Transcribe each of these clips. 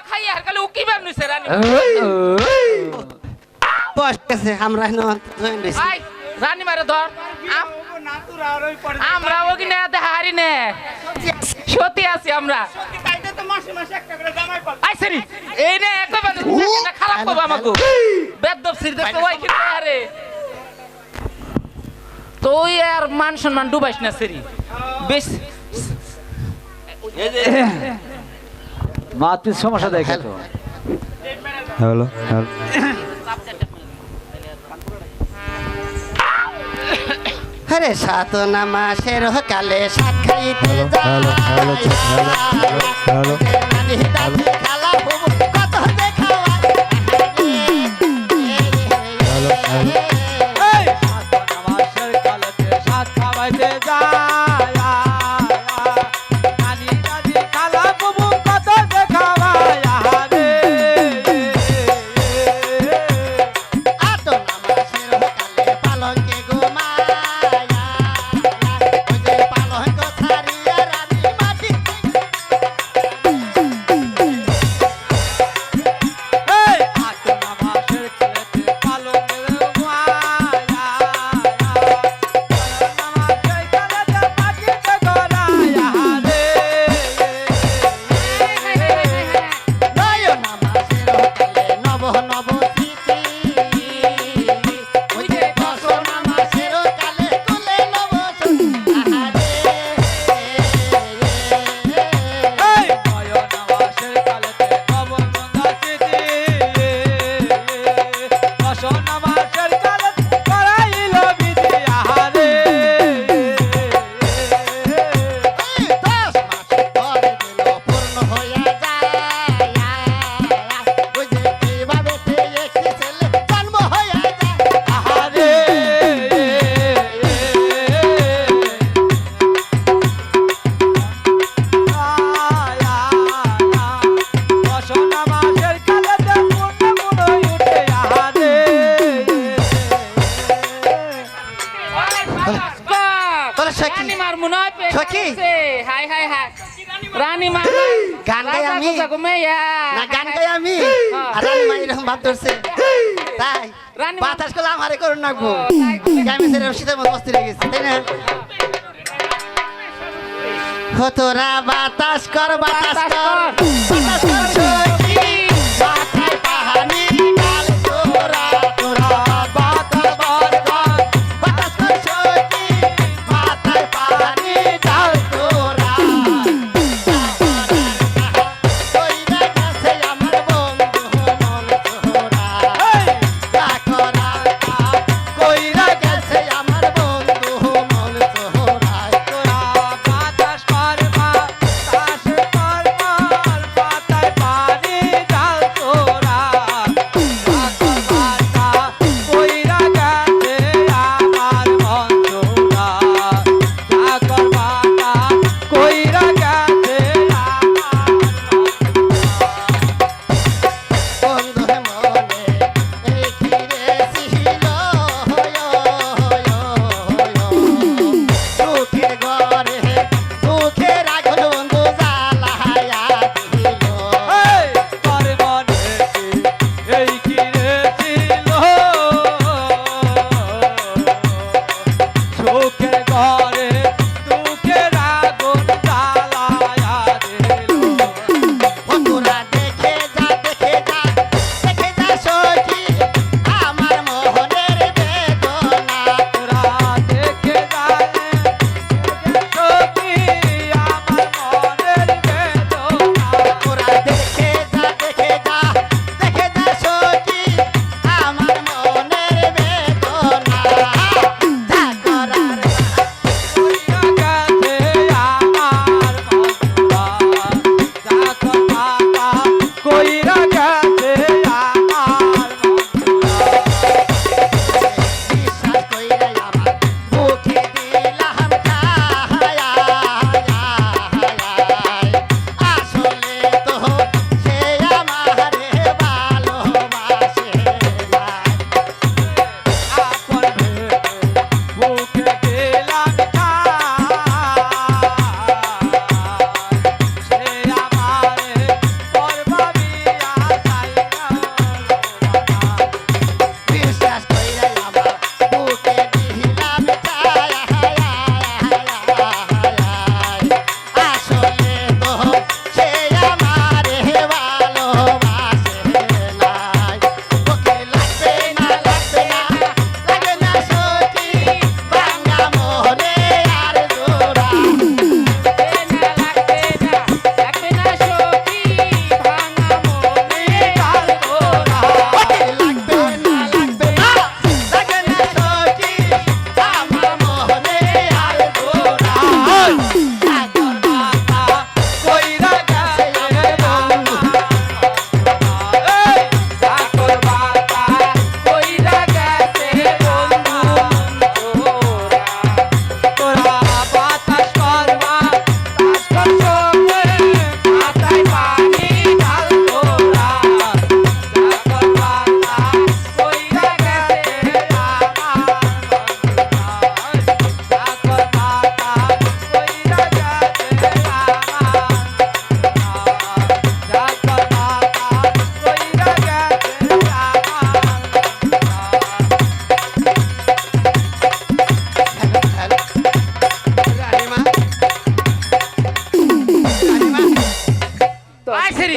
খাই আর কালে উকি বানছে রানী বস গেছে আমরা জয়েন হইছি আই রানী মারে ধর আমরা ওকি না হারি নে সত্যি আছি আমরা আই সরি এই নে একবার খারাপ করব আমাকে বেদব সির দেখতে ওই কি আরে তুই আর মান সম্মান ডুবাইস না সরি বেশ মাতৃ সমস্যা দেখে তো হ্যালো হ্যালো আরে সাতনা মাসের কালে সাত খাইতে হ্যালো হ্যালো হ্যালো হ্যালো খালা হবু কত দেখাওয়া হ্যালো হ্যালো এই মাসের কালেতে সাত খাওয়াইতে যায় নানি দাদি খালা বুবু কত দেখাওয়ায় রে আতনা মাসের কালে পালঙ্কে ঘুমায়া ওই যে পালঙ্ক ছাড়িয়া রানী মাটি এই আতনা মাসের কালেতে পালঙ্কের মায়া মাসের কালেতে মাটিতে গড়ায়া রে নয়না মাসের কালে নব নব স্মৃতি ওই যে দশনা মাসের কালে তুলে নব আহারে এই নয়না মাসের কালেতে নবগঙ্গা স্মৃতি দশনা মাসের কালেতে করাইল বিধি আহারে 10 মাস পরে দিল পূর্ণ হইয়া যায় ওই যে এইভাবে একটি ছেলে জন্ম হইয়া যায় আহারে দশনা মাসের কালেতে পূর্ণ মনে উঠে আহারে তোরা সখী। রানী মার মনে হয় পেট সখী। আছে। হাই হাই হাই রানী মার গান গাই আমি? না গান গাই আমি আর রানীমা এরকম ভাব ধরছে তাই রানীমা- বাতাস করলে আমারে করুন নাকবো তাই করে। আমি সেটা শীতের মতো অস্থির হয়ে গেছি তাই না তোরা বাতাস কর বাতাস বাতাস কর কর। বাতাস কর সখী, মাথায় পাহানি ডাল তোরা তোরা বাতাস কর বাতাস কর সখী, মাথায় পাহানি ডাল তোরা কইরা গেছে আমার বন্ধু মন তোরা কইরা গেছে আমার বন্ধু মন তোরা তোরা বাতাস কর বাতাস কর বাতাস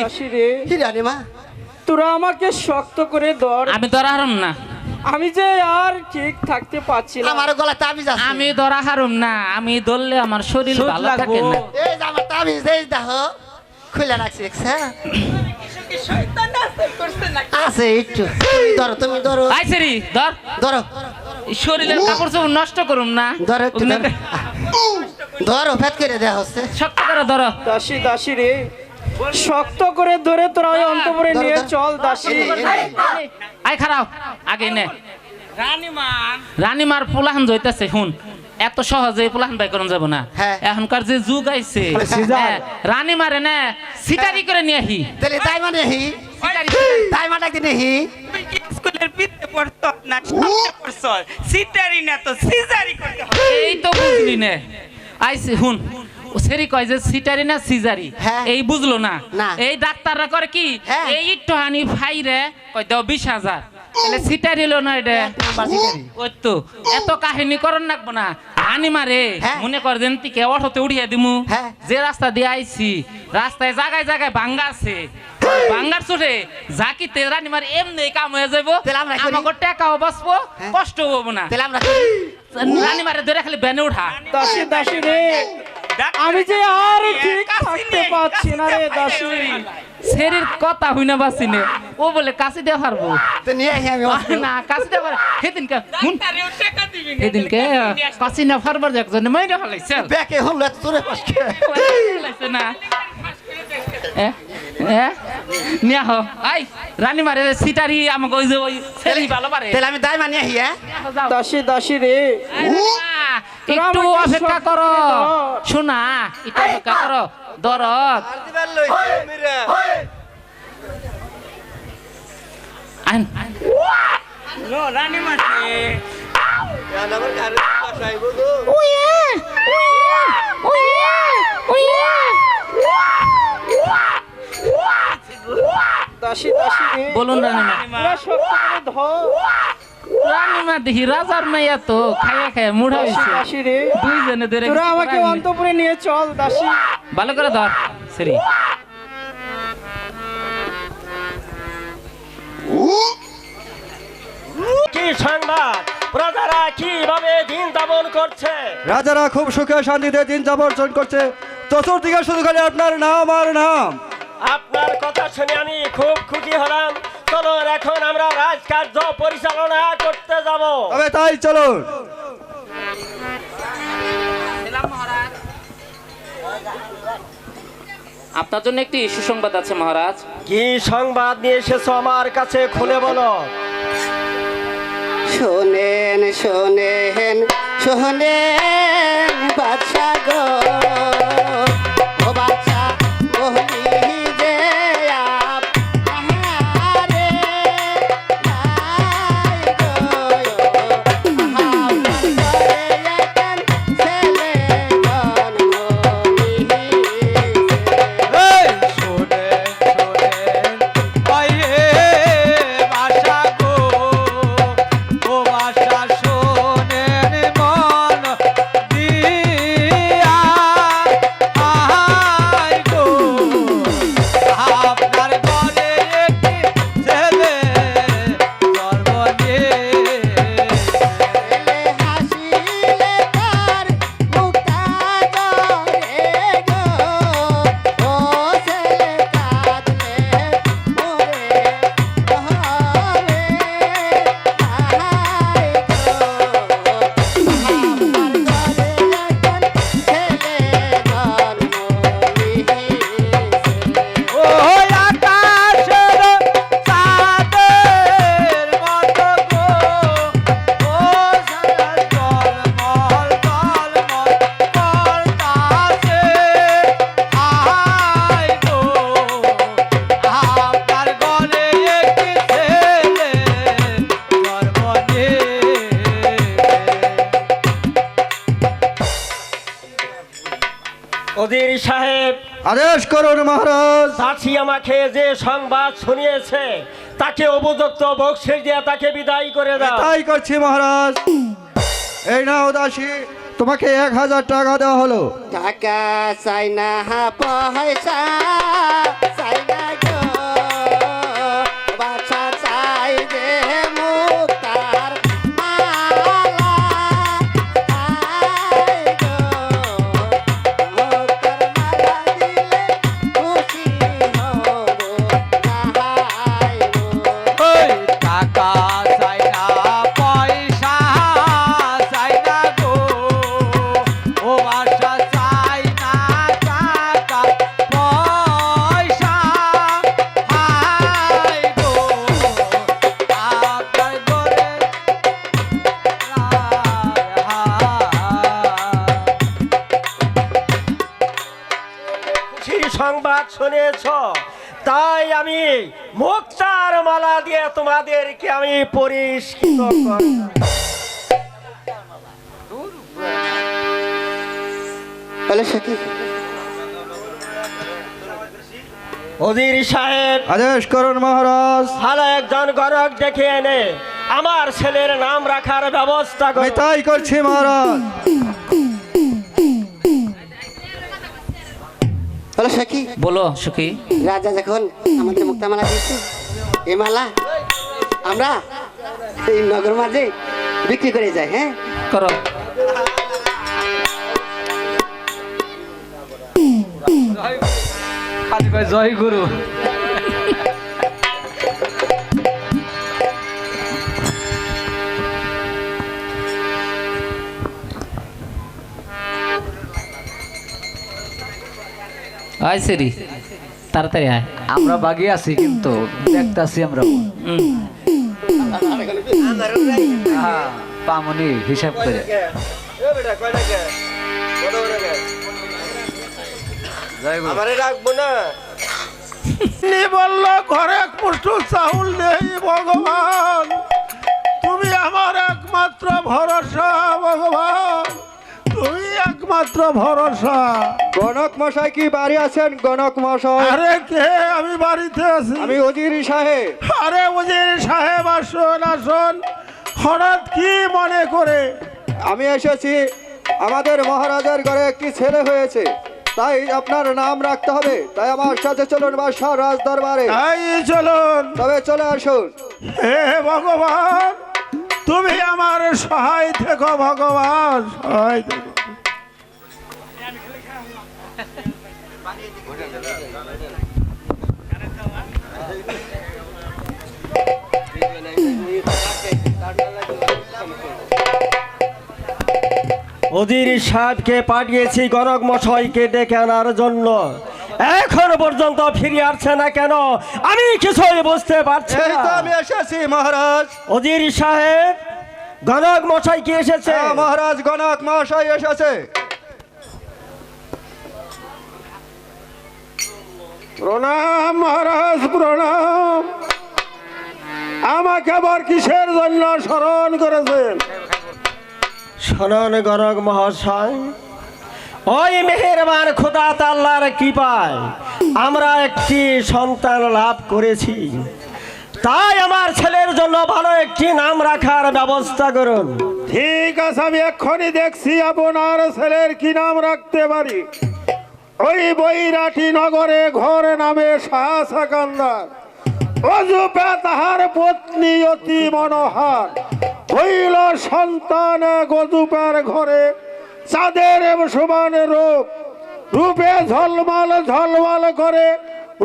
দাসী রে কি রানী মা তোরা আমাকে শক্ত করে ধর আমি ধরা হারুম না আমি যে আর ঠিক থাকতে পারছি না আমার গলা তাবিজ আছে আমি ধরা হারুম না আমি ধরলে আমার শরীর সুদ ভালো লাগবো। থাকে না এই যে আমার তাবিজ দেই দেখো খুলে রাখছি দেখছ আছে একটু তুমি ধরো আইছে রে ধর ধরো এই শরীরের কাপড় চোপড় নষ্ট করুম না ধরো একটু ধরো। ধরো ফেট করে দেওয়া হচ্ছে শক্ত করে ধরো দাসী রে শক্ত করে ধরে তোরা ওই অন্তপুরে ধরো, নিয়ে ধরো। চল দাসী আই খারাও আগে নে রানীমার পোলাহান জইতাছে শুন এত সহজে পোলাহান বাই করন যাব না হ্যাঁ। এখনকার যে যুগ আইছে হ্যাঁ, রানীমারে না সিটারি করে নিয়ে আহি তাহলে তাই মানে হি তাই মানে একদিন হি স্কুলের পিতে পড়তো না সামনে পড়ছো সিটারি না তো সিজারি করতে হয় এই তো বুঝলি না আইছে শুন ও সেরি কয় যে সিটারি না সিজারি হ্যাঁ। এই বুঝলো না না। এই ডাক্তাররা করে কি হ্যাঁ। এই একটু হানি ফাইরে কয় দাও 20,000 তাহলে সিটারি লো না এটা ওই তো এত কাহিনী করন লাগবো না রানী মারে হ্যাঁ। মনে কর যেন তিকে অটোতে উঠিয়ে দিমু হ্যাঁ। যে রাস্তা দিয়ে আইছি রাস্তায় জায়গায় জায়গায় ভাঙ্গা আছে ভাঙ্গার চোটে জাকিতে রানী মার এমনি কাম হয়ে যাবো তাহলে আমরা করি? আমাকে টাকাও বাঁচবো হ্যাঁ। কষ্ট হবো না তাহলে আমরা রানী মারে ধরে খালি বেনে উঠা দাসী রে আমি যে আর ঠিক থাকতে পারছি না রে দাসী শরীর কথা হই না বাসিনে ও বলে কাছে দিয়ে পারবো তো নিয়ে আহি আমি না কাছে দিয়ে পারে সেদিনকে ডাক্তারেও টাকা দিবি না সেদিনকে কাছে না পারবার একজন মাইরা ফেলাইছে ব্যাকে হল এত তোরে পাশকে ফেলাইছে না নিয়া হো আই রানী মারে সিটারি আমাকে ওই যে ওই ছেলে ভালো পারে তাহলে আমি দাই মানে আহি হ্যাঁ দাসী রে একটু অপেক্ষা করো শোনা একটু অপেক্ষা করো দরদ আইন নো রানী মাঝে দাসী রে বলুন রানীমা তোরা শক্ত করে ধর রানীমা দেখি রাজার মাইয়া তো খাইয়া খাইয়া মুড়া হয়েছে দাসী রে দুইজনে ধরে তোরা আমাকে অন্তপুরে নিয়ে চল দাসী ভালো করে ধর সরি কি সংবাদ প্রজারা কিভাবে দিন যাপন করছে রাজারা খুব সুখে শান্তিতে দিন যাপন করছে চতুর্দিকে শুধু খালি আপনার নাম আর নাম আপনার কথা শুনে আমি খুব খুশি হলাম চলো এখন আমরা রাজকার্য পরিচালনা করতে যাব তবে তাই চলুন আপনার জন্য একটি সুসংবাদ আছে মহারাজ কি সংবাদ নিয়ে এসেছো আমার কাছে খুলে বলো শোনেন শোনেন শোনেন বাদশা গো ও বাদশা বলি যে আহারে নাই গো আহারে ছেলে জন্ম হাসিলে তার মুক্তা জরে গো ও ছেলে কাঁদলে মোরে হরে আহারে গো আমার ঘরে এখন ছেলে জন্ম নিয়েছে ও আকাশের চাঁদের মতো গো ও সারা জলমল জলমল করতাছে আহাই গো আপনার ঘরে একটি ছেলে জন্ম অজির সাহেব আদেশ করুন মহারাজ দাসী আমাকে যে সংবাদ শুনিয়েছে তাকে উপযুক্ত বকশিশ দিয়ে তাকে বিদায় করে দাও তাই করছি মহারাজ এই নাও দাসী তোমাকে 1000 টাকা দেওয়া হলো টাকা চাই না পয়সা চাই না ডাক শুনেছ, তাই আমি মুক্তার মালা দিয়ে তোমাদেরকে আমি পরিষ্কৃত করলাম। বলে সে কি? ওজির সাহেব, আদেশ করুন মহারাজ। ভালো একজন গণক ডেকে এনে আমার ছেলের নাম রাখার ব্যবস্থা আমি করুন। তাই করছি মহারাজ। বলে সে কি? বলো সুখী। রাজা যখন আমাদের মুক্তামালা দিয়েছে, এ মালা আমরা এই নগর মাঝে বিক্রি করে যাই। হ্যাঁ, করো। জয় গুরু। আয় সেরি, তাড়াতাড়ি আয়। আমরা বাগি আছি কিন্তু দেখতাছি আমরা পামনি হিসাব করে আমারে রাখবো না। বলল ঘরে এক মুঠো চাউল নেই ভগবান, তুমি আমার একমাত্র ভরসা ভগবান, তুমি একমাত্র ভরসা। গণক মশাই কি বাড়ি আছেন? গণক মশাই। আরে কে? আমি বাড়িতে আছি। আমি উজির সাহেব। আরে উজির সাহেব, আসুন আসুন। হঠাৎ কি মনে করে? আমি এসেছি, আমাদের মহারাজার ঘরে একটি ছেলে হয়েছে, তাই আপনার নাম রাখতে হবে। তাই আমার সাথে চলুন বাদশাহ রাজ দরবারে। তাই চলুন। তবে চলে আসুন। হে ভগবান, তুমি আমার সহায় থেকো ভগবান, সহায় থেকো। ওজির সাহেবকে পাঠিয়েছি গণক মশাইকে ডেকে আনার জন্য, এখন পর্যন্ত ফিরে আসছে না কেন আমি কিছুই বুঝতে পারছি এই তো না। আমি এসেছি মহারাজ। ওজির সাহেব, গণক মশাই কি এসেছে? হ্যাঁ, মহারাজ গণক মহাশয় এসেছে। প্রণাম মহারাজ, প্রণাম। আমাকে আবার কিসের জন্য স্মরণ করেছেন? শোনন গণক মহাশয়, ওই মেহেরবান খোদা তাআলার কৃপায় আমরা একটি সন্তান লাভ করেছি, তাই আমার ছেলের জন্য ভালো একটি নাম রাখার ব্যবস্থা করুন। ঠিক আছে, আমি এক্ষুনি দেখছি আপনার ছেলের কি নাম রাখতে পারি। ওই বৈরাটি নগরে ঘর নামে শাহ সাকান্দার, অজুপে তাহার পত্নী অতি মনোহার, হইল সন্তান গজুপের ঘরে, চাঁদের সমান রূপ, রূপে ঝলমাল ঝলমাল করে,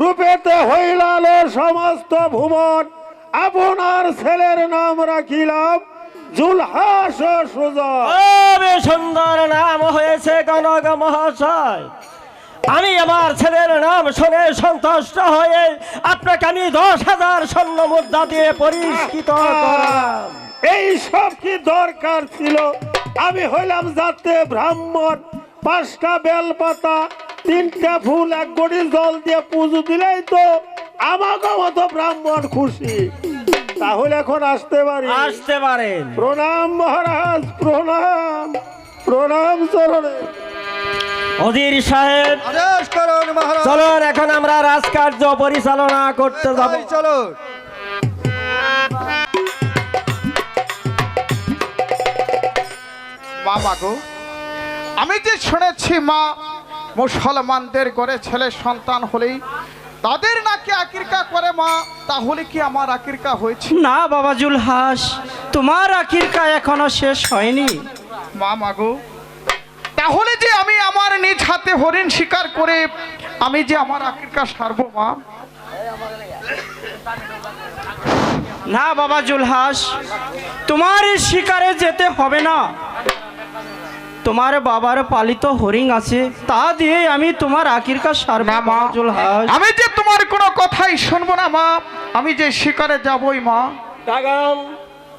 রূপেতে হইলাল সমস্ত ভুবন। আপনার ছেলের নাম রাখিলাম জুলহাস সুজন। খুবই সুন্দর নাম হয়েছে গণক মহাশয়। আমি আমার ছেলের নাম শুনে সন্তুষ্ট হয়ে আপনাকে আমি 10,000 স্বর্ণ মুদ্রা দিয়ে পরিষ্কৃত করলাম। এই সব কি দরকার ছিল? আমি হইলাম যাতে ব্রাহ্মণ, 5টা বেলপাতা, 3টা ফুল, 1 গড়ি জল দিয়ে পুজো দিলেই তো আমাকে মতো ব্রাহ্মণ খুশি। তাহলে এখন আসতে পারি? আসতে পারেন। প্রণাম মহারাজ, প্রণাম, প্রণাম চরণে। ওজির সাহেব, আদেশ করুন মহারাজ। চলুন এখন আমরা রাজকার্য পরিচালনা করতে যাব। তাই চলুন। মা মাগো, আমি যে শুনেছি মা, মুসলমানদের ঘরে ছেলে সন্তান হলেই তাদের নাকি আকিরকা করে মা, তাহলে কি আমার আকিরকা হয়েছে? না বাবা জুলহাস, তোমার আকিরকা এখনো শেষ হয়নি। মা মাগো, তাহলে যে আমি আমার নিজ হাতে হরিণ শিকার করে আমি যে আমার আকিরকা সারবো মা? না বাবা জুলহাস, তোমার এই শিকারে যেতে হবে না। তোমার বাবার পালিত হরিণ আছে, তা দিয়ে আমি তোমার আকিরকা সারব না মা, বাবা জুলহাস। আমি যে তোমার কোনো কথাই শুনবো না মা, আমি যে শিকারে যাবই মা। দাগাম,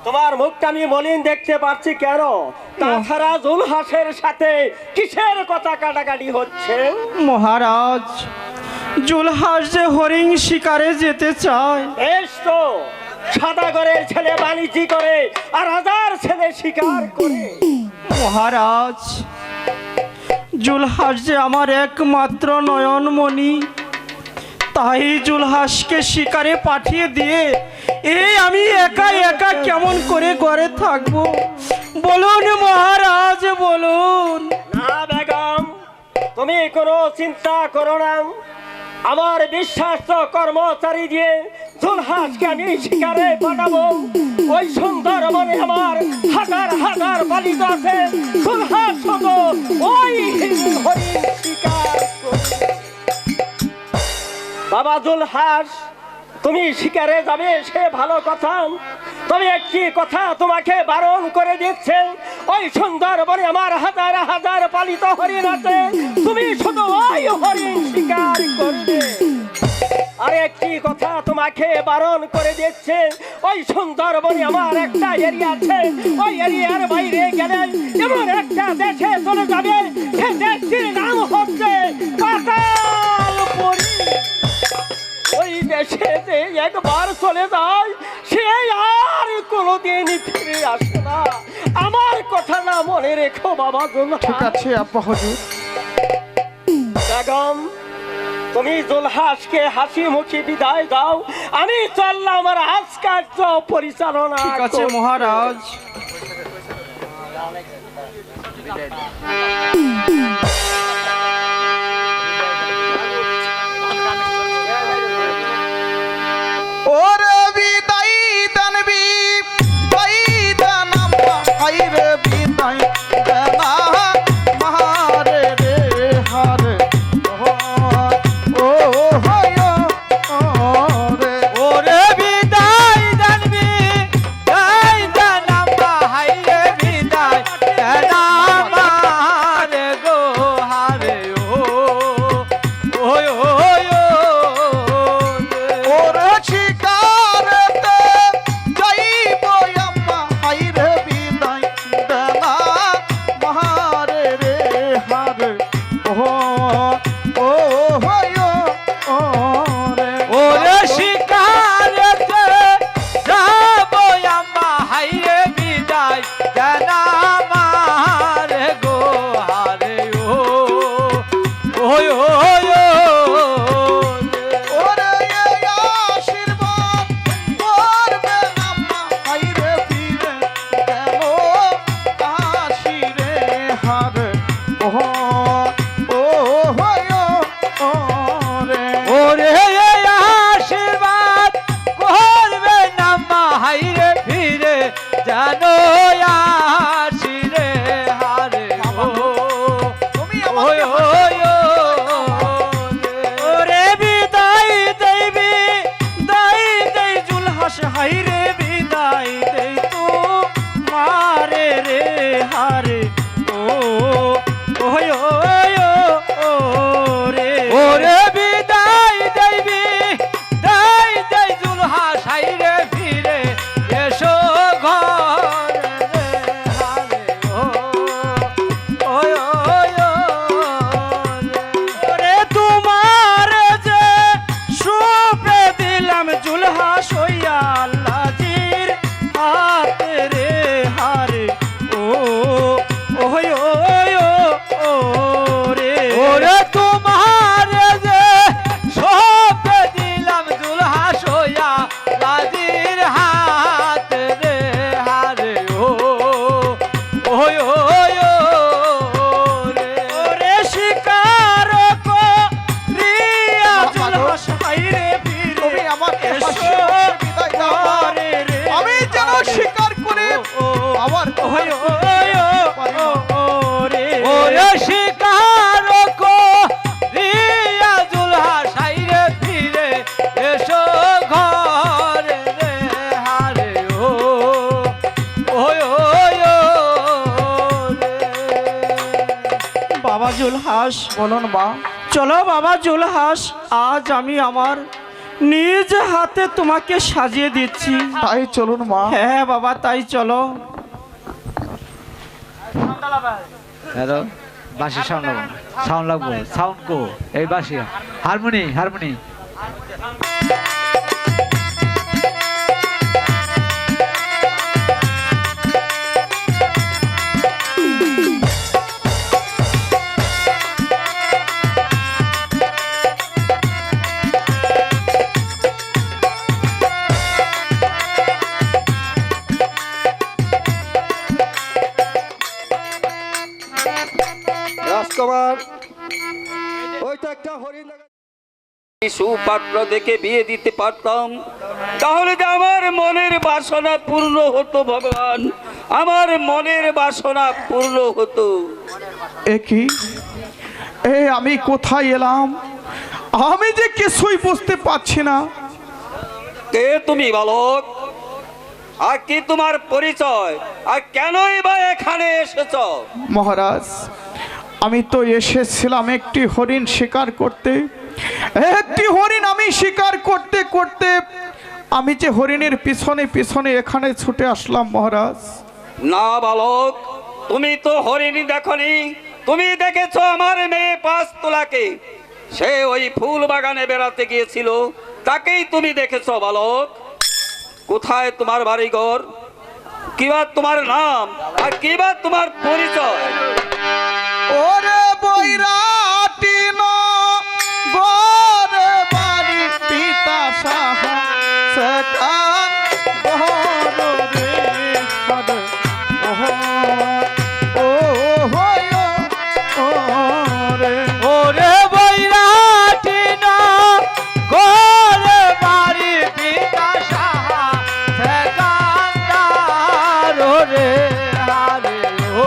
তোমার মুখটা আমি মলিন দেখতে পাচ্ছি কেন? তাছাড়া জুলহাসের সাথে কিসের কথা কাটাকাটি হচ্ছে? মহারাজ, জুলহাস যে হরিণ শিকারে যেতে চায়। বেশ তো, সদাগরের ছেলে বাণিজ্যি করে আর রাজার ছেলে শিকার করে। মহারাজ, জুলহাস যে আমার একমাত্র নয়নমণি, তাই জুলহাসকে শিকারে পাঠিয়ে দিয়ে এই আমি একা একা কেমন করে ঘরে থাকবো বলুন মহারাজ, বলুন। না বেগম, তুমি কোনো চিন্তা করো না। আমার বিশ্বাস্ত কর্মচারী দিয়ে জুলহাসকে আমি শিকারে পাঠাবো। ওই সুন্দরবনে আমার হাজার হাজার পালিত আছে। জুলহাস শুধু ওই হরিণ শিকার করবে। বাবা জুলহাস, তুমি শিকারে যাবে সে ভালো কথা, তবে একটি কথা তোমাকে বারণ করে দিচ্ছে। ওই সুন্দরবনে আমার হাজার হাজার পালিত হরিণ আছে, তুমি শুধু ওই হরিণ শিকার করবে। আর একটি কথা তোমাকে বারণ করে দিচ্ছে, ওই সুন্দরবনে আমার একটা এরিয়া আছে, ওই এরিয়ার বাইরে গেলে এমন একটা দেশে চলে যাবে, সে দেশটির নাম হচ্ছে পাতালপুরী। ওই দেশে যে একবার চলে যায় সে আর কোনোদিন ফিরে আসে না। আমার কথা না মনে রেখো বাবা জুলহাস। ঠিক আছে আব্বা হুজুর। বেগম, তুমি জুলহাসকে হাসি মুখে বিদায় দাও, আমি চললাম আমার রাজকার্য পরিচালনা ঠিক আছে করতে। মহারাজ। ওরে বিদায় দানবি দাই দানাম হাইরে বিদায় দানা মারে রে হারে ও হয় রে। ওরে বিদায় জানবি দাই জানাম হাইরে বিদায় জানাম রে গো হারে ও ওই ওই ওরে শিকারেতে যাইব আম্মা হাইরে বিদায় দানা মারে রে হারে ও হয় রে। ওরে শিকারেতে যাব আম্মা হাইরে বিদায় জানাম রে গো হারে ও ওই ওই ওরে আশীর্বাদ করবে আম্মা হাইরে ফিরে গেল কাশিরে হারে ও হয় রে। ওরে আশীর্বাদ করবে নাম্মা হাইরে ফিরে জানো আসিরে হারে ও তুমি ওই আমাকে ওরে বিদায় দেবি দাই দেই জুলহাস হাইরে বিদায় দেই তো মারে রে হারে ও ওই ওই রে ওরে বিদায় দেবি দাই দেই জুলহাস হাইরে ফিরে এসো ঘরে রে হারে ও ওই ওই ওরে তোমার যে সুপে দিলাম জুলহাস হইয়া আল্লাহজির হাতে রে হারে ও ওই ওই ও রে ওরে তোমার যে সুপে দিলাম জুলহাস হইয়া আল্লাহজির হাতে রে হারে ও ওই ওই রে ওরে শিকার করিয়া জুলহাস হাইরে ফিরে তুমি আমাকে এসো হাসি মুখে বিদায় দাও মা। ঘরে রে আমি যেন শিকার করে আবার ওই ওই রে ওরে শিকার করিয়া জুলহাস হাইরে ফিরে এসো ঘরে রে হারে ও ওই ওই বাবা জুলহাস, বলুন মা। চলো বাবা জুলহাস, আজ আমি আমার নিজ হাতে তোমাকে সাজিয়ে দিচ্ছি। তাই চলুন মা। হ্যাঁ বাবা, তাই চলো। হ্যালো বাঁশি সাউন্ড লাগবো সাউন্ড কো এই বাঁশি হারমোনি রাজকুমার ওইটা একটা হরিণ দেখা সুপাত্র দেখে বিয়ে দিতে পারতাম, তাহলে যে আমার মনের বাসনা পূর্ণ হতো ভগবান, আমার মনের বাসনা পূর্ণ হতো। একই আমি কোথায় এলাম? আমি যে কিছুই বুঝতে পারছি না। কে তুমি বালক? আর কি তোমার পরিচয়? আর কেনই বা এখানে এসেছ? মহারাজ, আমি তো এসেছিলাম একটি হরিণ শিকার করতে। একটি হরিণ আমি শিকার করতে করতে আমি যে হরিণের পিছনে পিছনে এখানে ছুটে আসলাম মহারাজ। না বালক, তুমি তো হরিণী দেখনি, তুমি দেখেছো আমার মেয়ে 5 তোলাকে। সে ওই ফুল বাগানে বেড়াতে গিয়েছিল, তাকেই তুমি দেখেছো বালক। কোথায় তোমার বাড়িঘর? কিবা তোমার নাম? আর কিবা তোমার পরিচয়? ওরে বৈরাটি গোরে বাড়ি পিতা সাহা সেকান বহরে হরে ও হয় ওরে ওরে বৈরাটি না গোরে বাড়ি পিতা সাহা সেকান্দার রে হারে ও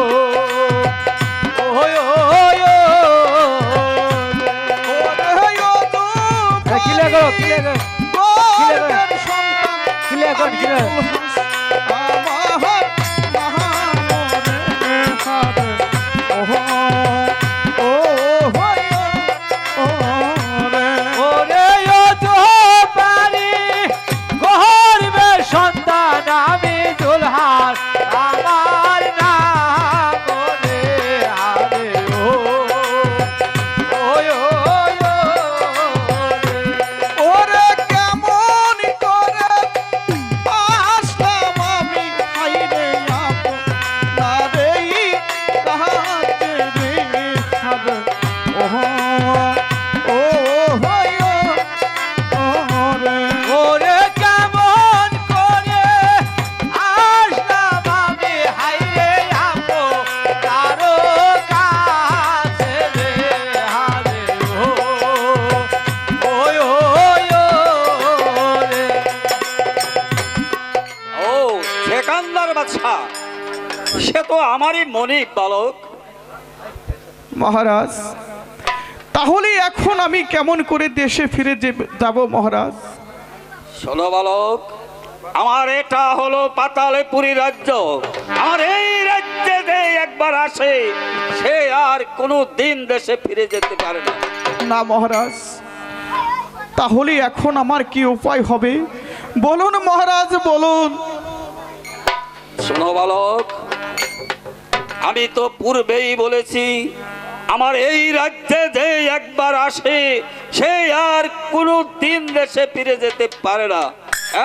সন্তান আমি দুলহার আমার নাম রে আরে ও ওরে কেমন করে আসলাম আমি হাইরে আপনারে তাহাতে রে হারে ও হয় ওরে ওরে কেমন করে আসলাম আমি হাইরে আপো কারো কাছে রে হারে রে ও সেকান্দার বাচ্চা, সে তো আমারই মনি বালক। মহারাজ, তাহলে এখন আমি কেমন করে দেশে ফিরে যাব মহারাজ? শোনো বালক, আমার এটা হলো পাতালপুরী রাজ্য। আমার এই রাজ্যে যে একবার আসে, সে আর কোনো দিন দেশে ফিরে যেতে পারে না। না মহারাজ, তাহলে এখন আমার কি উপায় হবে বলুন মহারাজ, বলুন। শোনো বালক, আমি তো পূর্বেই বলেছি, আমার এই রাজ্যে যে একবার আসে, সে আর কোনো দিন দেশে ফিরে যেতে পারে না।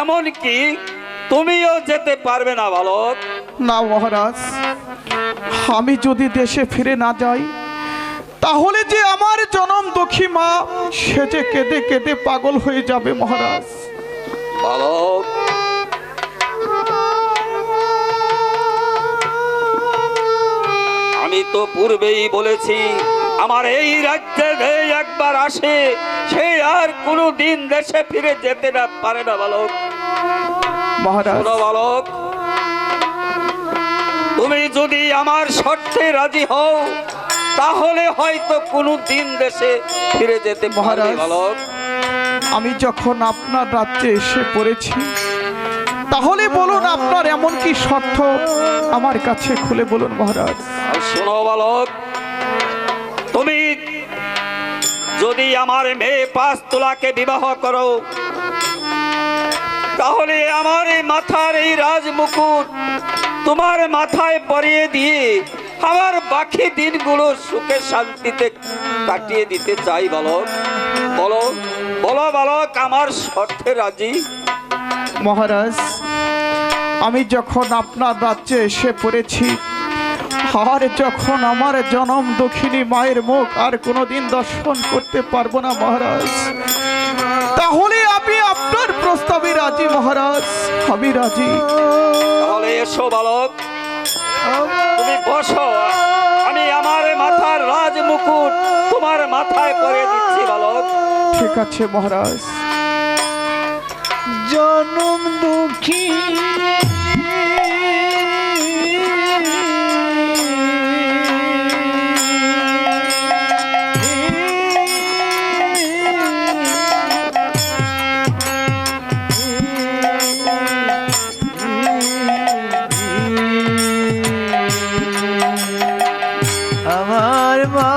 এমনকি তুমিও যেতে পারবে না বালক। না মহারাজ, আমি যদি দেশে ফিরে না যাই, তাহলে যে আমার জনম দুঃখী মা, সে যে কেঁদে কেঁদে পাগল হয়ে যাবে মহারাজ। বালক, আমি তো পূর্বেই বলেছি, আমার এই রাজ্যে যে একবার আসে, সে আর কোনো দিন দেশে ফিরে যেতে না পারে না বালক। মহারাজ, শোনো বালক, তুমি যদি আমার শর্তে রাজি হও, তাহলে হয়তো কোনো দিন দেশে ফিরে যেতে পারবে মহারাজ, বালক। আমি যখন আপনার রাজ্যে এসে পড়েছি, তাহলে বলুন আপনার এমন কি শর্ত আমার কাছে খুলে বলুন মহারাজ। আর শোনো বালক, তুমি যদি আমার মেয়ে 5 তোলাকে বিবাহ করো, তাহলে আমার এই মাথার এই রাজমুকুট তোমার মাথায় পরিয়ে দিয়ে আমার বাকি দিনগুলো সুখে শান্তিতে কাটিয়ে দিতে চাই বালক। বলো বলো বালক, আমার শর্তে রাজি? মহারাজ, আমি যখন আপনার রাজ্যে এসে পড়েছি, আর যখন আমার জনম দক্ষিণী মায়ের মুখ আর কোনোদিন দর্শন করতে পারবো না মহারাজ, তাহলে আমি আপনার প্রস্তাবে রাজি মহারাজ, আমি রাজি। তাহলে এসো বালক, তুমি বসো, আমি আমার মাথার রাজ মুকুট তোমার মাথায় পরে দিচ্ছি বালক। ঠিক আছে মহারাজ। জনম দুঃখী আমার মা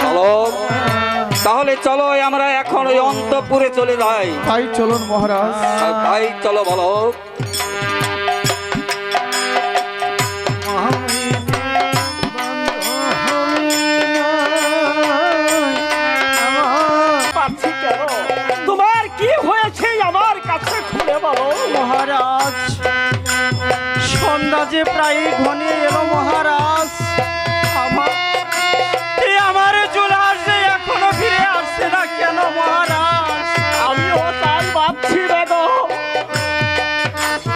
বালক, তাহলে চলো আমরা এখন ওই অন্তঃপুরে চলে যাই। তাই চলুন মহারাজ। তাই চলো বালক। পাচ্ছি কেন? তোমার কি হয়েছে আমার কাছে খুলে বলো। মহারাজ, সন্ধ্যা যে প্রায় ঘনিয়ে এলো মহারাজ, আমার জুলহাস যে এখনো ফিরে আসছে না কেন মহারাজ? আমিও তাই ভাবছি বেগম,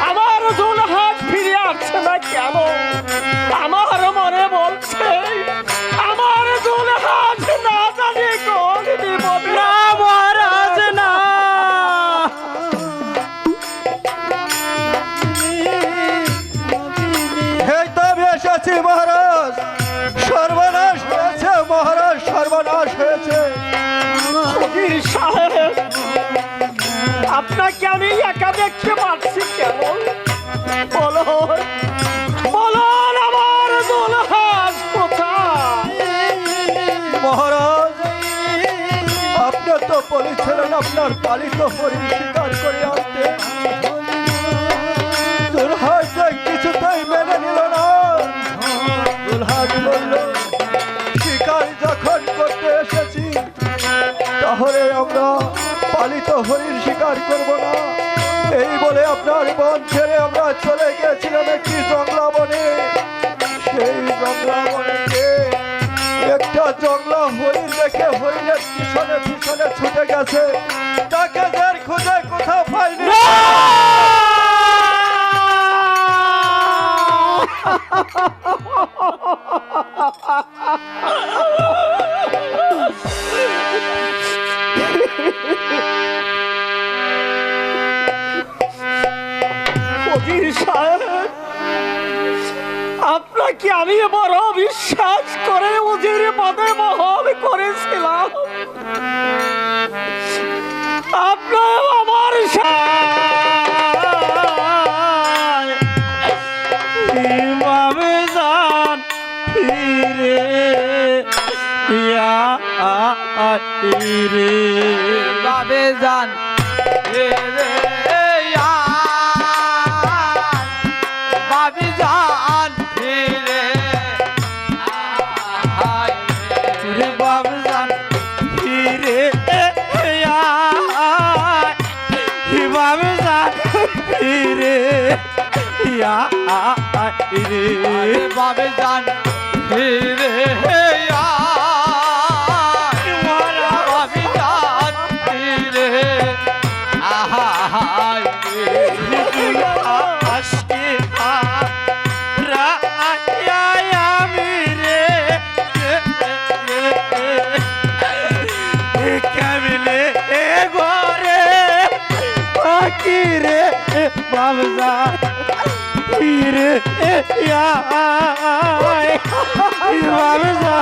আমার জুলহাস ফিরে আসছে না কেন? আমার মনে বলছে আমার জুলহাস না জানি কোন বিপদে। না মহারাজ, না। এই তো আমি এসেছি মহারাজ, সর্বনাশ হয়েছে মহারাজ, সর্বনাশ হয়েছে। ফকির সাহেব, আপনাকে আমি একা দেখতে পাচ্ছি কেন? বলুন বলুন, আমার জুলহাস কোথায়? মহারাজ, আপনি তো বলেছিলেন আপনার পালিত হরিণ শিকার করে আনতে, দুলহাজ কিছুতেই মেনে নিল না। দুলহাজ বলল, শিকার যখন করতে এসেছি তাহলে আমরা পালিত হরিণ শিকার করব না, এই বলে আপনার বন ছেড়ে আমরা চলে গিয়েছিলাম একটি জংলা বনে। সেই জংলা বনে একটা জংলা হরিণ দেখে হরিণের পিছনে পিছনে ছুটে গেছে, তাকে যার খুঁজে কোথাও পাইনি। ফকির সাহেব, আপনাকে আমি বড় বিশ্বাস করে উজির পদে বহন করেছিলাম, আপনার আমার ইমামে জান ফিরে রে বাবে জান রে বাবে জান ফিরে বাবে জান ফিরে বাবে জান ফিরে বাবে জান ফিরে রে বাবজা ফিরে বাবজা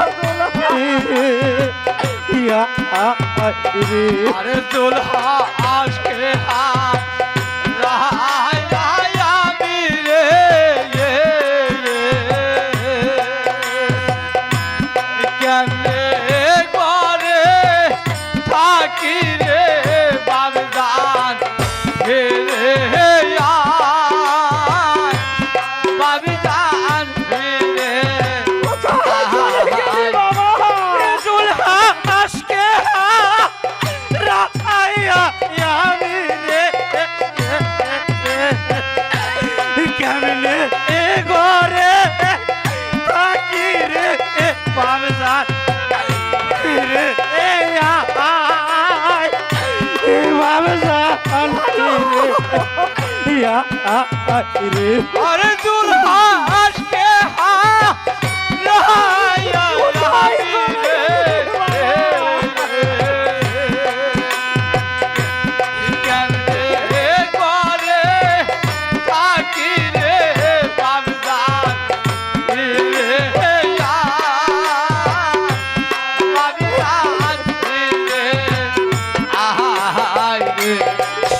আরে দুলহা আশকে ইয়া রে আরে জুলহাস কে হা রায়া রাবি রে কেমনে করে থাকি রে বাবজান রে বাবজান রে আহাই রে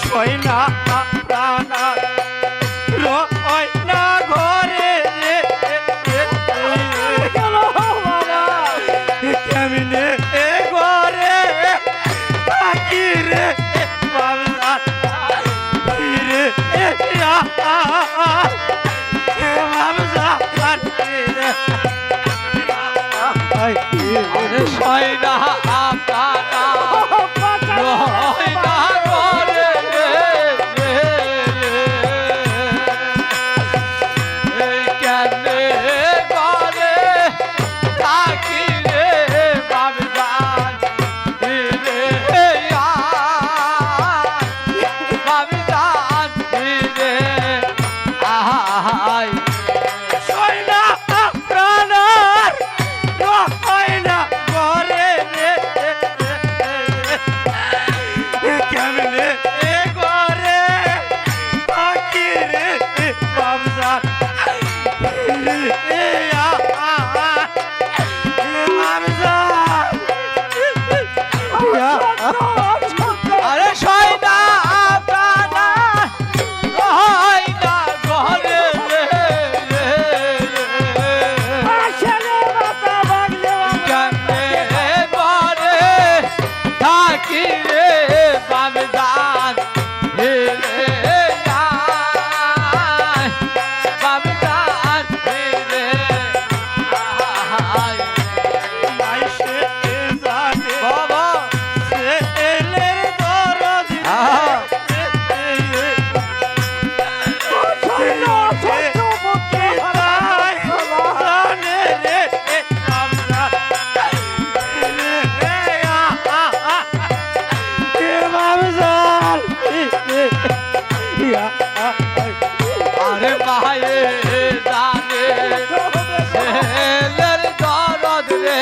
সয়না প্রাণা রয়না ঘরে কেমনে এ ঘরে থাকি রে বাবলা রে আরে সয়না আপনারা রয়না ঘরে কেমনে করে থাকি রে বাবজান রে বাবজান রে আহাই সয়না প্রাণা রয়না ঘরে কেমনে এ ঘরে থাকি রে বাবজা আরে সয়না প্রাণা রয়না ঘরে কেমনে করে থাকি রে বাবজান রে বাবজান রে আহাই বাবা আরে মায়ে জানে ছেলের দরদ রে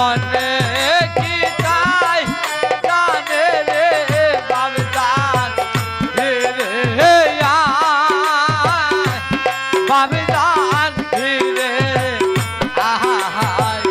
অনেক তাই জানে রে বাবজান রে বাবজান রে আহাই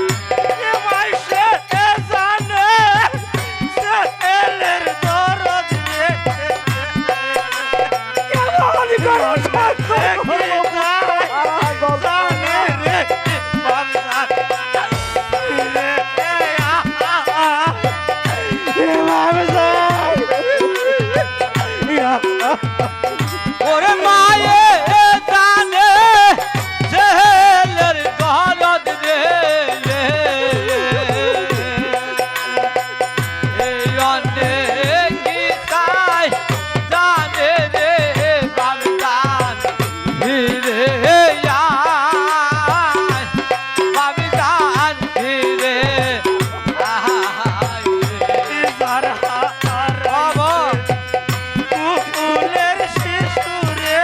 ওরে মায়ে জানে ছেলের দরদ রে অনেক তাই জানে রে বাবজান রে বাবজান রে আহাই বাবা ফুলের শিশুরে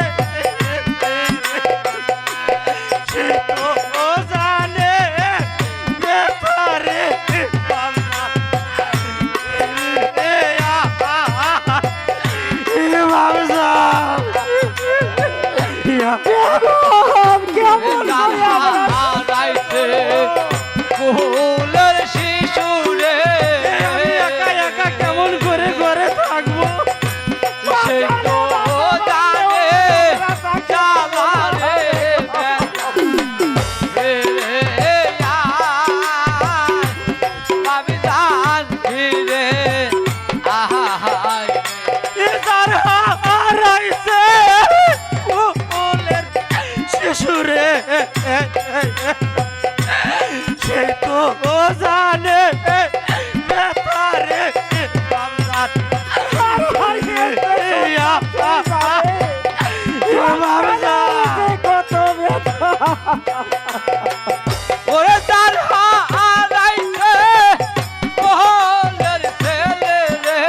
সে তো জানে ব্যাপারে ফুলের শিশুরে একা একা কেমন করে ঘরে থাকবো সে তো জানে জ্বালা রে বাবজান রে আহাই ফুলের শিশুরে সে তো জানে ব্যাপারে ওরে তার হারাইছে ওহলের ছেলে রে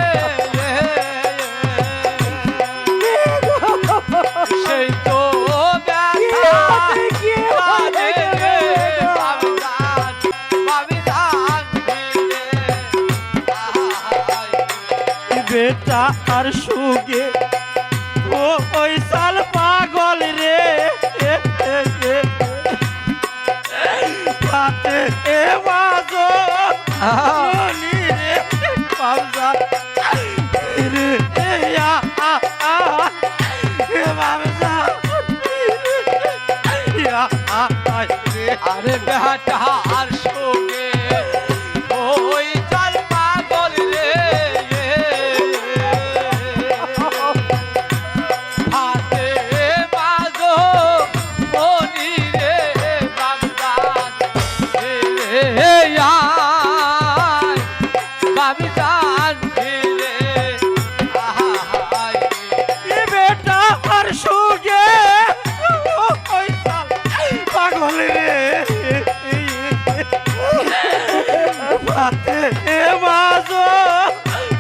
বেটা আর সুগে ও ওই সাল পাগল রে হাতে এ বাজো ননি রে পাউজা রে ইয়া এ বাবজা ইয়া আরে বেটা আর সঙ্গে ওই চাল পাগল রে হাতে বাজো মনি রে বাগদান রে বাবিজান রে এ বেটা আর সুগে ওই সাল পাগল রে হাতে এ বাজো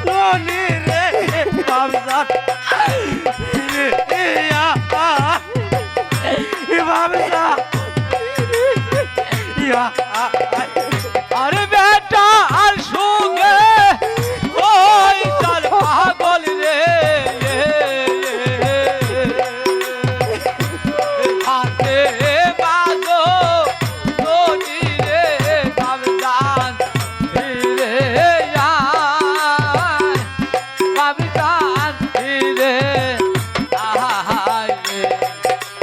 ননি রে পাউজা রে ইয়া এ বাবজা ইয়া আরে বেটা আর সঙ্গে ওই চাল পাগল রে হাতে বাজো ননি রে বাবজান রে বাবজান রে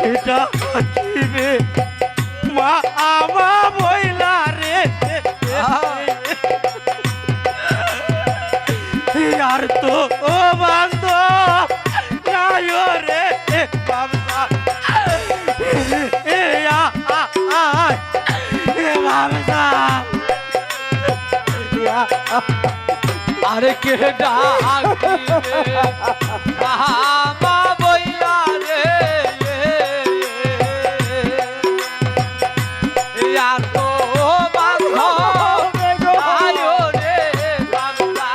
এটা কিবে মা আমা বইলা রে আর তো ও বান্দ নাই রে বাবসা এ আ এ বাবসা আরে কে ডাকিবে রামা বইলা রে আর তো বাঁধ আয়ো রে বাংলা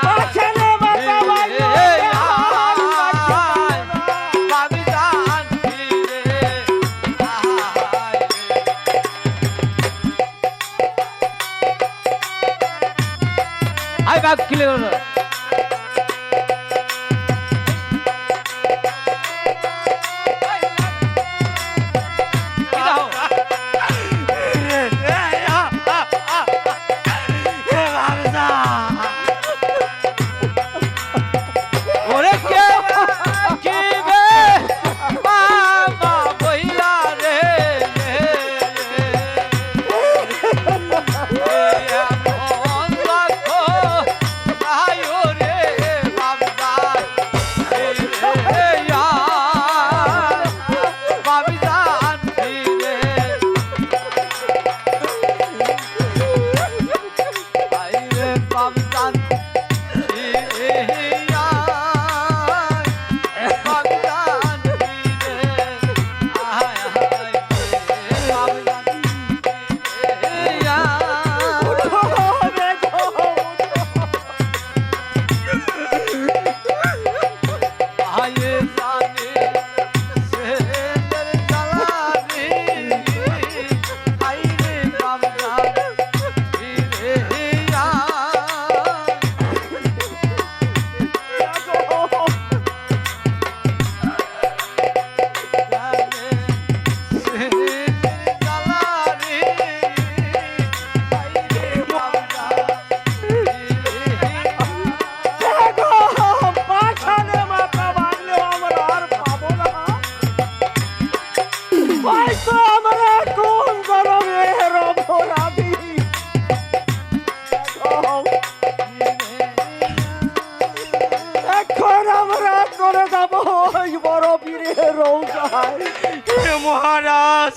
বাবিজান রে আই বাপ ক্লিয়ার ওরে কে কিবে মামা বইলা রে এমন রাখো আয়ো রে বাবদা রে বাবিজান রে আইরে বাবজান মহারাজ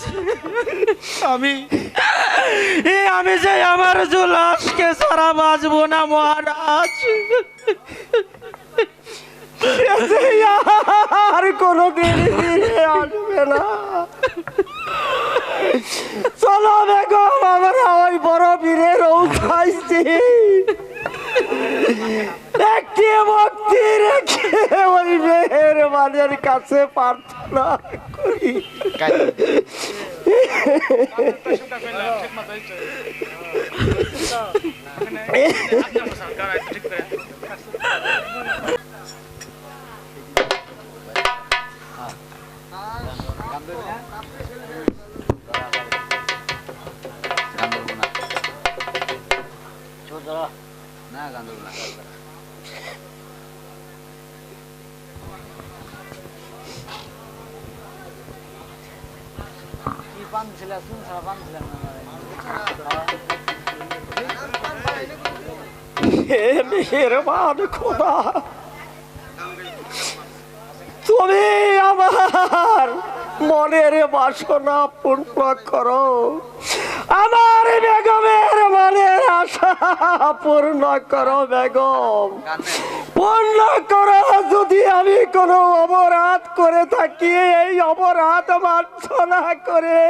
আমি যে আমার জুলাসকে সারা বাঁচবো না মহারাজ আর কোনদিন ফিরে আসবে না চলো বেগম আমরা ওই বড় বীরের খাইছি একটি ভক্তি রেখে ওই মেহেরবানের কাছে প্রার্থনা করি হে মেহেরবান খোদা, তুমি আমার মনের বাসনা পূর্ণ করো, আমার বেগমের মনের আশা পূর্ণ করো বেগম, পূর্ণ করো। যদি আমি কোনো অপরাধ করে থাকি, এই অপরাধ মার্জনা করে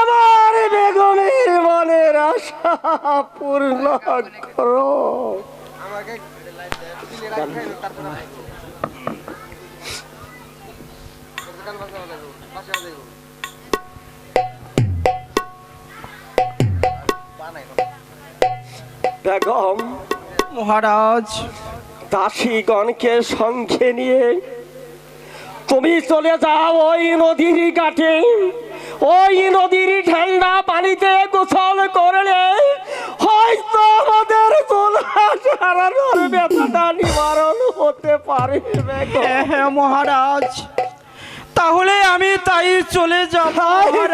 আমার বেগমের মনের আশা পূর্ণ করো। বেগম, মহারাজ, দাসীগণকে সঙ্গে নিয়ে তুমি চলে যাও ওই নদীর ঘাটে। ওই নদীর ঠান্ডা পানিতে গোসল করলে হয়তো আমাদের হারানোর ব্যথাটা নিবারণ হতে পারে বেগম। হ্যাঁ মহারাজ, তাহলে আমি তাই চলে যাব।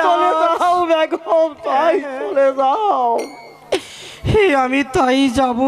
চলে যাও বেগম, তাই চলে যাও। হে আমি তাই যাব।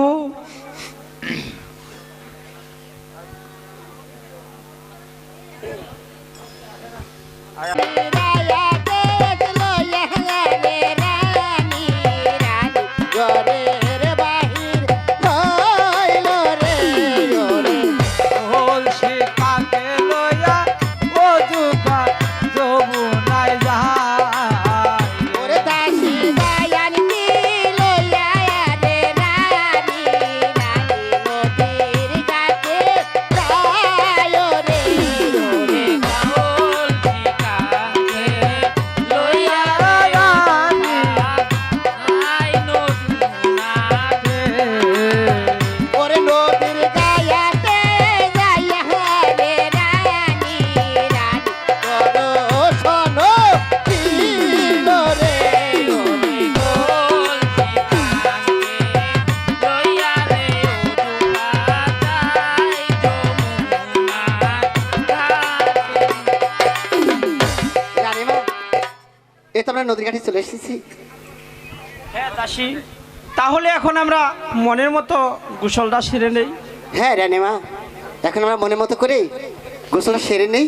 আমরা নদীর ঘাটে চলে এসেছি। হ্যাঁ দাসী, তাহলে এখন আমরা মনের মতো গোসলটা সেরে নেই। হ্যাঁ রানীমা, এখন আমরা মনের মতো করে গোসলটা সেরে নেই।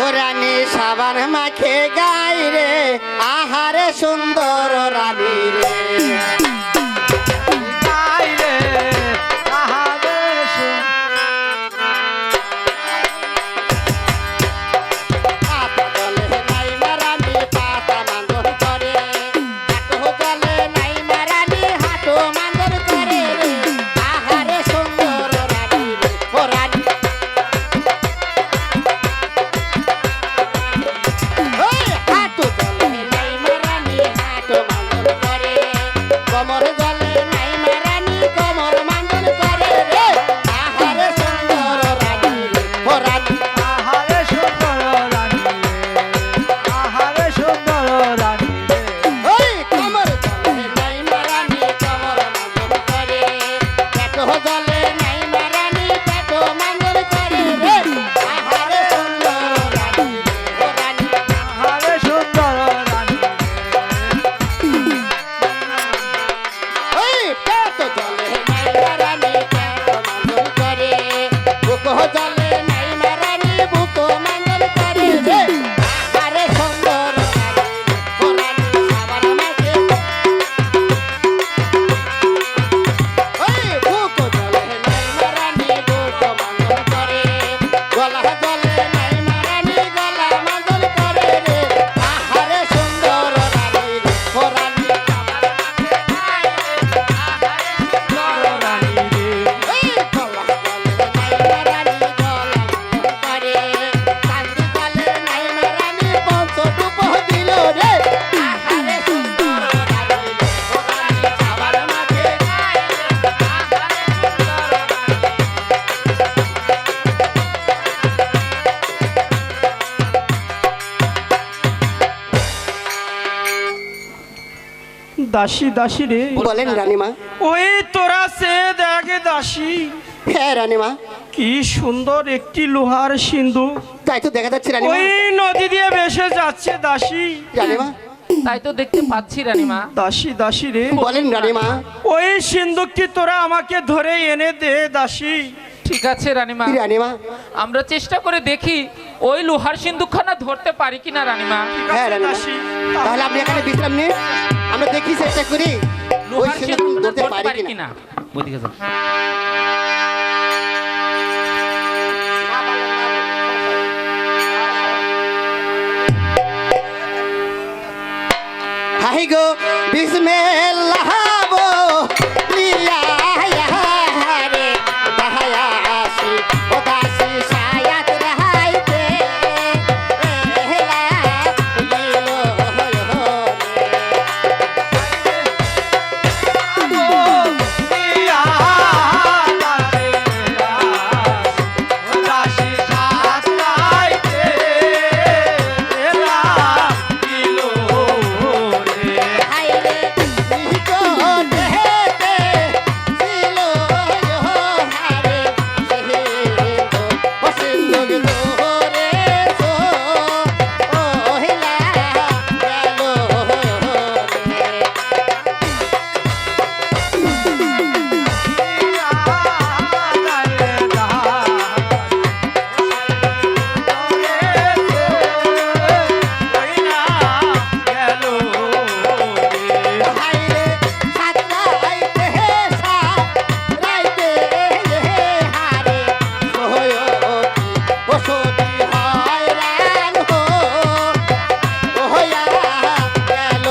ও রানী সাবান মাখে গাই রে, আহারে সুন্দর রানী রে। দাসী দাসী রে, বলেন রানীমা। ওই তোরা সে দেখ দাসী। হ্যাঁ রানীমা, কি সুন্দর একটি লোহার সিন্ধুক তাই তো দেখা যাচ্ছে রানীমা। ওই নদী দিয়ে ভেসে যাচ্ছে দাসী। রানীমা তাই তো দেখতে পাচ্ছি রানীমা। দাসী দাসী রে, বলেন রানীমা। ওই সিন্ধুকটি তোরা আমাকে ধরে এনে দে দাসী। ঠিক আছে রানীমা, রানীমা আমরা চেষ্টা করে দেখি ওই লোহার সিন্ধুকখানা ধরতে পারি কিনা রানীমা। হ্যাঁ রানীমা, দাসী, তাহলে আপনি এখানে বিশ্রাম নিন, আমরা দেখি চেষ্টা করি ওই লোহার সিন্ধুক সিন্ধুকখানা ধরতে ধরতে পারি পারি কিনা। কিনা। ওদিকে যাও। হাই গো বিসমিল্লাহ বো লিয়া রে দাহায়াসি ও দাসি শায়াত রাহাইতে এহলা লিলো হাইরে নিকো দেহতে ছিলো হারে সেহে ও সিন্ধুক ধরে সো ও হেলা গেল রে। হাইরে সাতরাইতে সাতরাইতে হারে সোহয়তি ওসদি হয়রান ও হইয়া গেল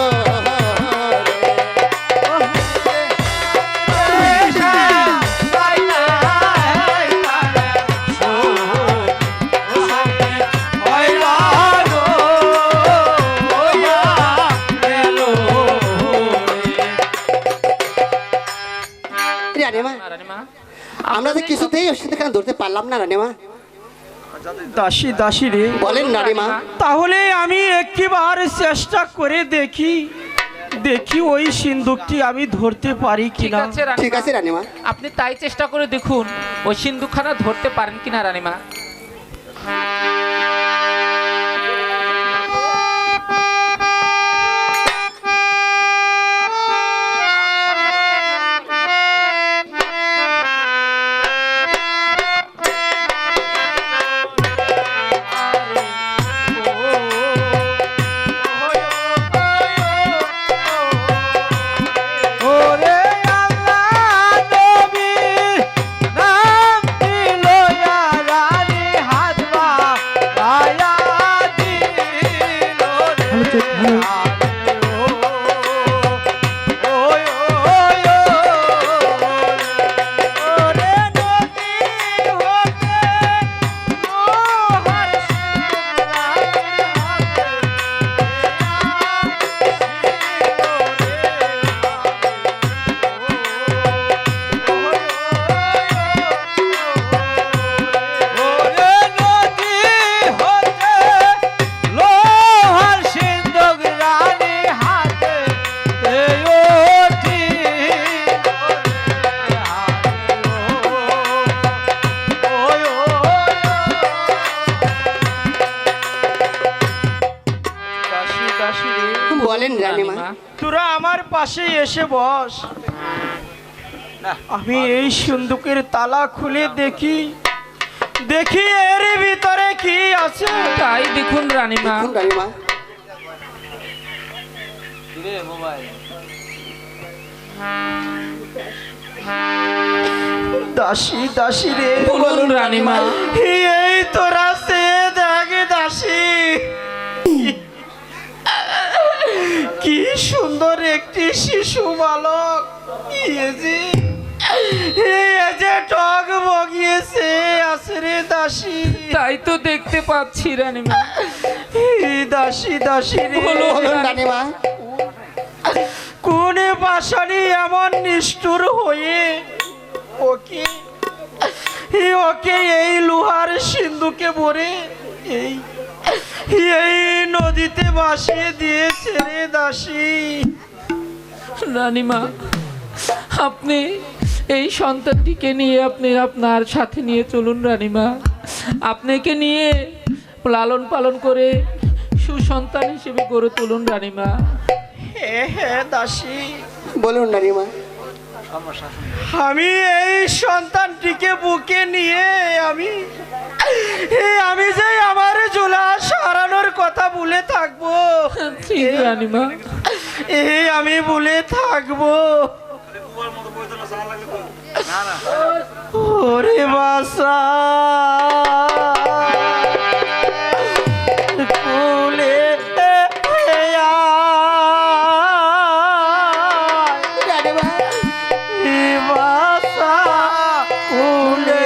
রানীমা। রানীমা, আমরা তো কিছুতেই ওর সাথে ধরতে পারলাম না রানীমা। দাসী দাসী রে, বলেন রানীমা। তাহলে আমি একবার চেষ্টা করে দেখি দেখি ওই সিন্ধুকটি আমি ধরতে পারি ঠিক কিনা। আছে ঠিক রানীমা, আছে রানীমা। আপনি তাই চেষ্টা করে দেখুন ওই সিন্ধুকখানা ধরতে পারেন কিনা রানীমা। ওরে আল্লাহ নবী নাম দিল রানী হাত বায়া দিল রে ওরে নদী হতে লোহার ওরে নদী হতে লোহার সিন্ধুক রানী হাতে ওঠি দাসী দাসী রে, বলেন রানীমা। তোরা আমার পাশে এসে বস, আমি এই সিন্ধুকের তালা খুলে দেখি দেখি এর ভিতরে কি আছে। তাই দেখুন রানীমা। দেখুন রানীমা। দাসী দাসী রে, বলুন রানীমা। এই তোরা সে দেখ দাসী, কি সুন্দর একটি শিশু বালক, যে টক বগিয়েছে আছে রে দাসী। তাই তো দেখতে পাচ্ছি রানীমা। দাসী দাসী রে, বলুন রানীমা। কোন পাশানি এমন নিষ্ঠুর হয়ে ওকে ওকে এই লোহার সিন্ধুকে ভরে এই এই নদীতে ভাসিয়ে দিয়েছে রে দাসী। রানীমা, আপনি এই সন্তানটিকে নিয়ে আপনি আপনার সাথে নিয়ে চলুন রানীমা, আপনাকে নিয়ে লালন পালন করে সুসন্তান হিসেবে গড়ে তুলুন রানীমা। হ্যাঁ হ্যাঁ দাসী, বলুন নারীমা। আমি এই সন্তানটিকে বুকে নিয়ে আমি যে আমার জুলহাস হারানোর কথা ভুলে থাকবো, ঠিক রানীমা। আমি ভুলে থাকবো। ওরে বাসা কুলে বাসা কুলে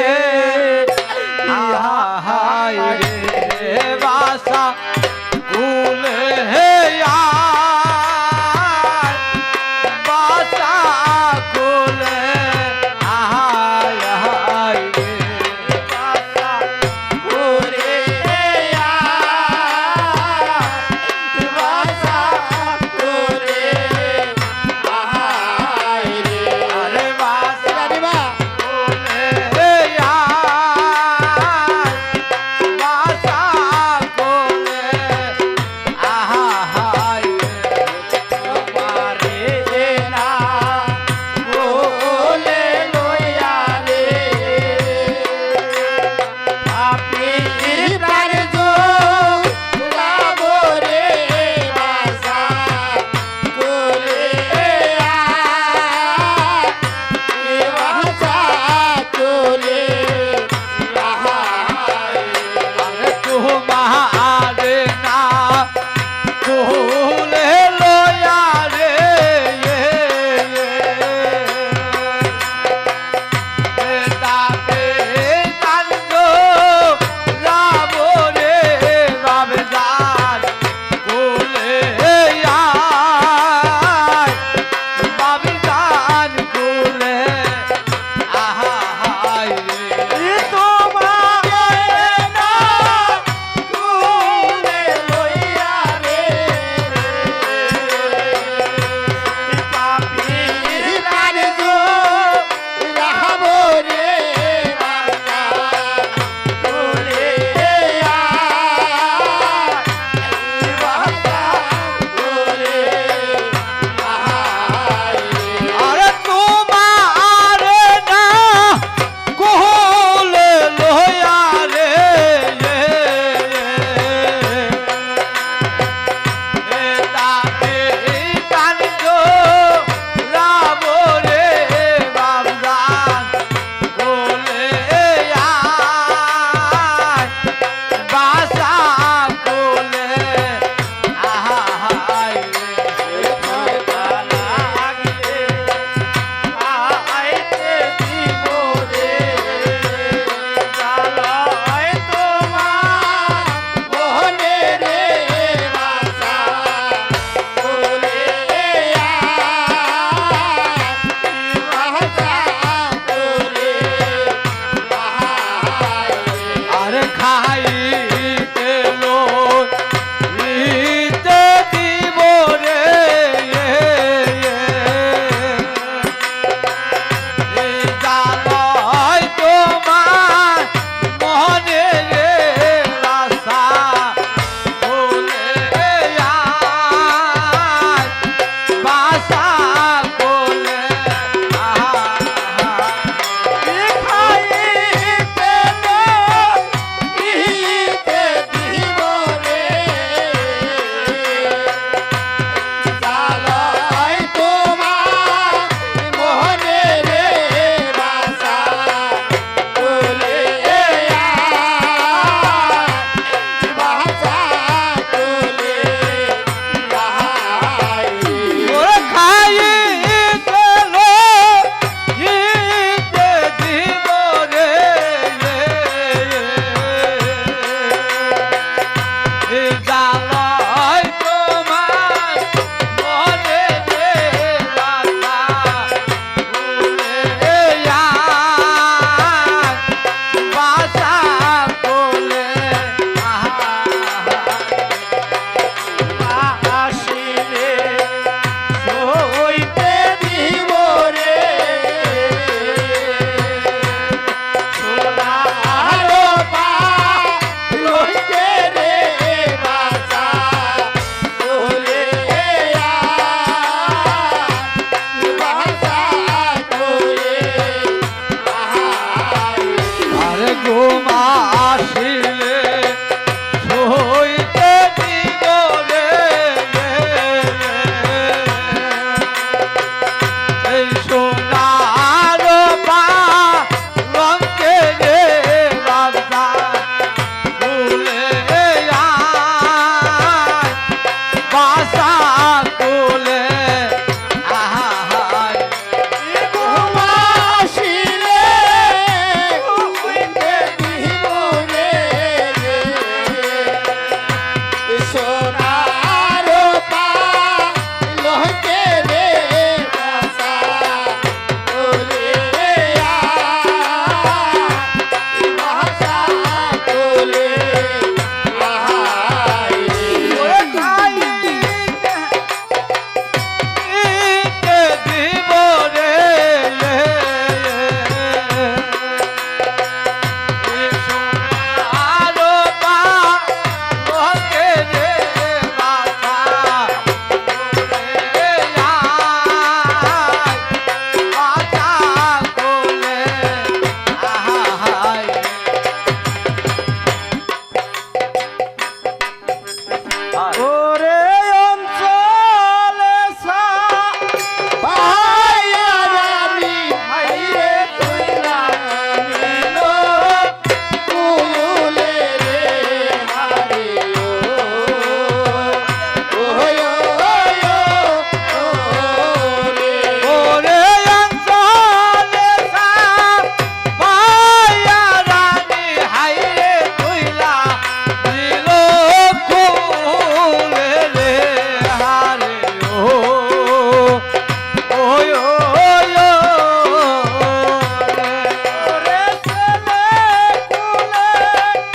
হায় রে বাসা কুলে আয়, বাসা কুলে